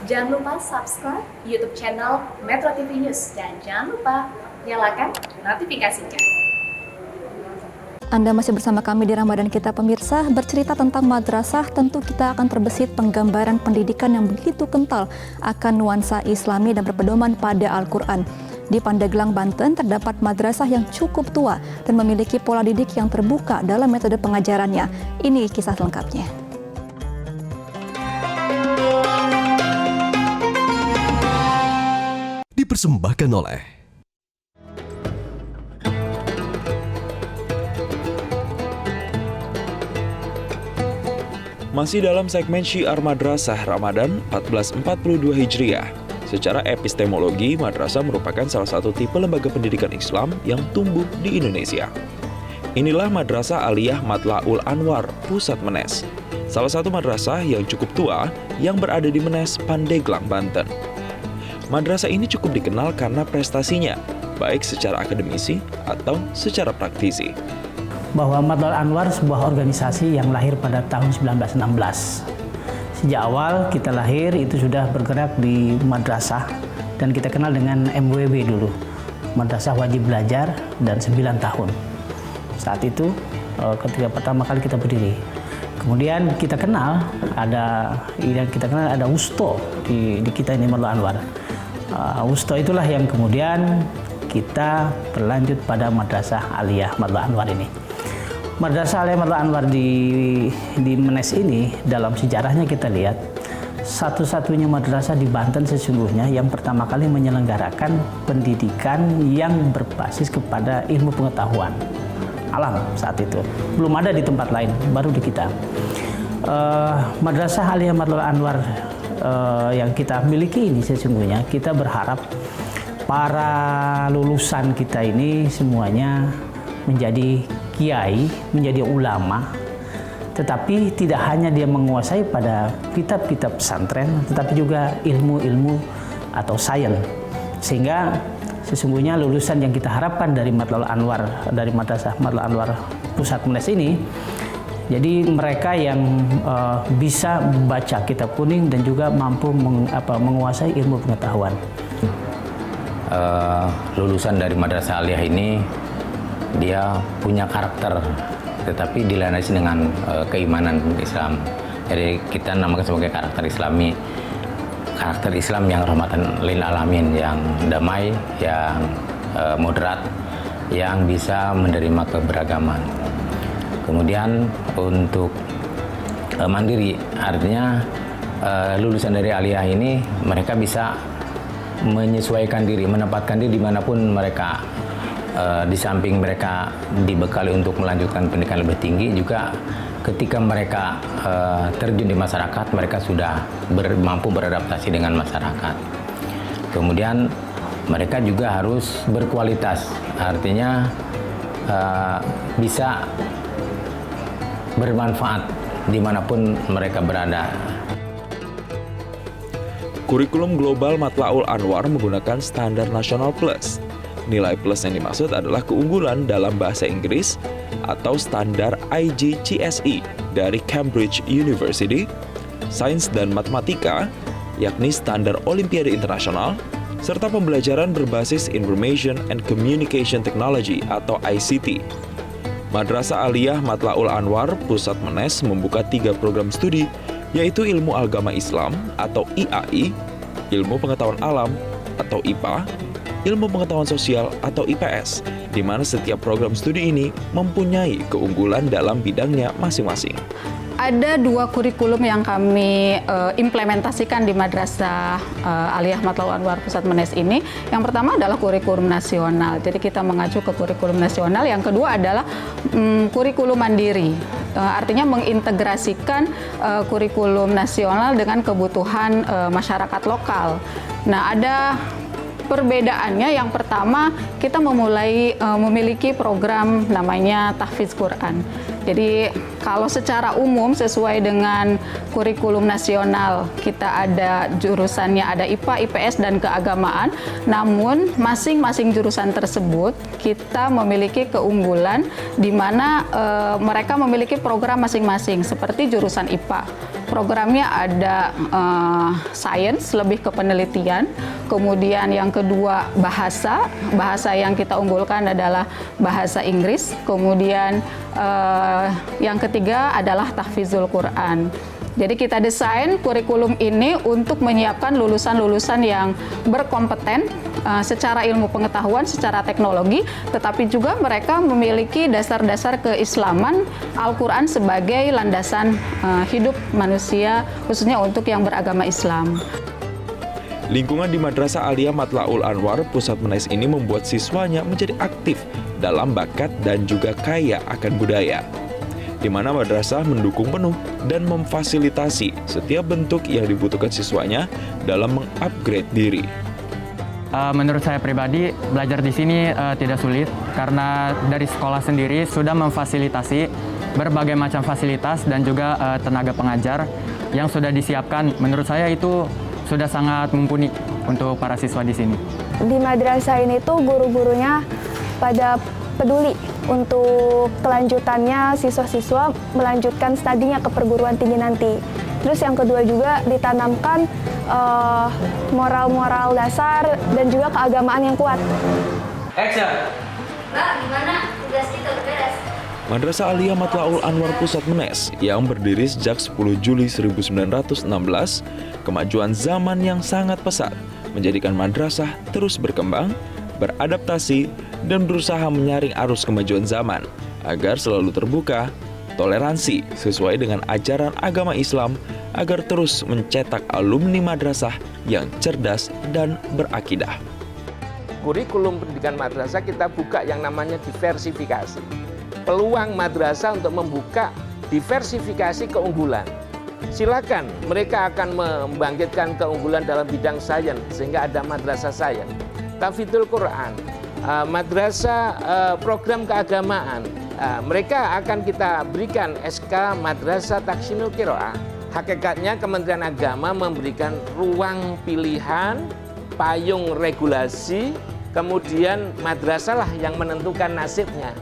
Jangan lupa subscribe YouTube channel Metro TV News dan jangan lupa nyalakan notifikasinya. Anda masih bersama kami di Ramadan Kita pemirsa. Bercerita tentang madrasah, tentu kita akan terbesit penggambaran pendidikan yang begitu kental akan nuansa Islami dan berpedoman pada Al-Quran. Di Pandeglang, Banten terdapat madrasah yang cukup tua dan memiliki pola didik yang terbuka dalam metode pengajarannya. Ini kisah lengkapnya. Dipersembahkan oleh masih dalam segmen Syiar Madrasah Ramadan 1442 Hijriah. Secara epistemologi, madrasah merupakan salah satu tipe lembaga pendidikan Islam yang tumbuh di Indonesia. Inilah Madrasah Aliyah Matla'ul Anwar, Pusat Menes. Salah satu madrasah yang cukup tua yang berada di Menes, Pandeglang, Banten. Madrasah ini cukup dikenal karena prestasinya, baik secara akademisi atau secara praktisi. Bahwa Matla'ul Anwar sebuah organisasi yang lahir pada tahun 1916. Sejak awal kita lahir itu sudah bergerak di madrasah dan kita kenal dengan MWB dulu, Madrasah Wajib Belajar, dan 9 tahun. Saat itu ketika pertama kali kita berdiri. Kemudian kita kenal ada USTO di kita ini Matla'ul Anwar. USTO itulah yang kemudian kita berlanjut pada Madrasah Aliyah Matla'ul Anwar ini. Madrasah Aliyah Matla'ul Anwar di Menes ini, dalam sejarahnya kita lihat, satu-satunya madrasah di Banten sesungguhnya yang pertama kali menyelenggarakan pendidikan yang berbasis kepada ilmu pengetahuan alam saat itu. Belum ada di tempat lain, baru di kita. Madrasah Aliyah Matla'ul Anwar yang kita miliki ini sesungguhnya kita berharap para lulusan kita ini semuanya menjadi kiai, menjadi ulama, tetapi tidak hanya dia menguasai pada kitab-kitab pesantren, tetapi juga ilmu-ilmu atau sains. Sehingga sesungguhnya lulusan yang kita harapkan dari Matla'ul Anwar, dari Madrasah Matla'ul Anwar Pusat Menes ini, jadi mereka yang bisa membaca kitab kuning dan juga mampu menguasai ilmu pengetahuan. Lulusan dari Madrasah Aliyah ini dia punya karakter, tetapi dilandasi dengan keimanan Islam. Jadi kita namakan sebagai karakter Islami, karakter Islam yang rahmatan lil alamin, yang damai, yang moderat, yang bisa menerima keberagaman. Kemudian untuk mandiri, artinya lulusan dari Aliyah ini mereka bisa menyesuaikan diri, menempatkan diri dimanapun mereka. Di samping mereka dibekali untuk melanjutkan pendidikan lebih tinggi, juga ketika mereka terjun di masyarakat, mereka sudah mampu beradaptasi dengan masyarakat. Kemudian mereka juga harus berkualitas, artinya bisa bermanfaat dimanapun mereka berada. Kurikulum global Matla'ul Anwar menggunakan standar nasional plus. Nilai plus yang dimaksud adalah keunggulan dalam bahasa Inggris atau standar IGCSE dari Cambridge University, sains dan matematika, yakni standar Olimpiade Internasional, serta pembelajaran berbasis Information and Communication Technology atau ICT. Madrasah Aliyah Matla'ul Anwar Pusat Menes membuka 3 program studi, yaitu Ilmu Agama Islam atau IAI, Ilmu Pengetahuan Alam atau IPA, Ilmu Pengetahuan Sosial atau IPS, di mana setiap program studi ini mempunyai keunggulan dalam bidangnya masing-masing. Ada 2 kurikulum yang kami implementasikan di Madrasah Aliyah Matla'ul Anwar Pusat Menes ini. Yang pertama adalah kurikulum nasional, jadi kita mengacu ke kurikulum nasional. Yang kedua adalah kurikulum mandiri, artinya mengintegrasikan kurikulum nasional dengan kebutuhan masyarakat lokal. Nah, ada perbedaannya. Yang pertama, kita memiliki program namanya Tahfiz Quran. Jadi kalau secara umum sesuai dengan kurikulum nasional kita ada jurusannya, ada IPA, IPS, dan keagamaan. Namun masing-masing jurusan tersebut kita memiliki keunggulan di mana mereka memiliki program masing-masing. Seperti jurusan IPA, programnya ada sains, lebih ke penelitian. Kemudian yang kedua bahasa yang kita unggulkan adalah bahasa Inggris. Kemudian yang ketiga adalah tahfizul Quran. Jadi kita desain kurikulum ini untuk menyiapkan lulusan-lulusan yang berkompeten secara ilmu pengetahuan, secara teknologi, tetapi juga mereka memiliki dasar-dasar keislaman, Al-Quran sebagai landasan hidup manusia, khususnya untuk yang beragama Islam. Lingkungan di Madrasah Aliyah Matla'ul Anwar Pusat Menes ini membuat siswanya menjadi aktif dalam bakat dan juga kaya akan budaya, di mana madrasah mendukung penuh dan memfasilitasi setiap bentuk yang dibutuhkan siswanya dalam mengupgrade diri. Menurut saya pribadi, belajar di sini tidak sulit karena dari sekolah sendiri sudah memfasilitasi berbagai macam fasilitas dan juga tenaga pengajar yang sudah disiapkan. Menurut saya itu sudah sangat mumpuni untuk para siswa di sini. Di madrasah ini tuh guru-gurunya pada peduli untuk kelanjutannya siswa-siswa melanjutkan studinya ke perguruan tinggi nanti. Terus yang kedua juga ditanamkan moral-moral dasar dan juga keagamaan yang kuat. Action! Mbak, gimana? Tugas kita udah beres? Madrasah Aliyah Matla'ul Anwar Pusat Menes yang berdiri sejak 10 Juli 1916, kemajuan zaman yang sangat pesat menjadikan madrasah terus berkembang, beradaptasi, dan berusaha menyaring arus kemajuan zaman agar selalu terbuka, toleransi sesuai dengan ajaran agama Islam agar terus mencetak alumni madrasah yang cerdas dan berakidah. Kurikulum pendidikan madrasah kita buka yang namanya diversifikasi. Peluang madrasah untuk membuka diversifikasi keunggulan. Silakan, mereka akan membangkitkan keunggulan dalam bidang sains sehingga ada madrasah sains, tahfizul Quran, madrasah program keagamaan. Mereka akan kita berikan SK Madrasah Tahsinul Qiraah. Hakikatnya Kementerian Agama memberikan ruang pilihan, payung regulasi, kemudian madrasah lah yang menentukan nasibnya.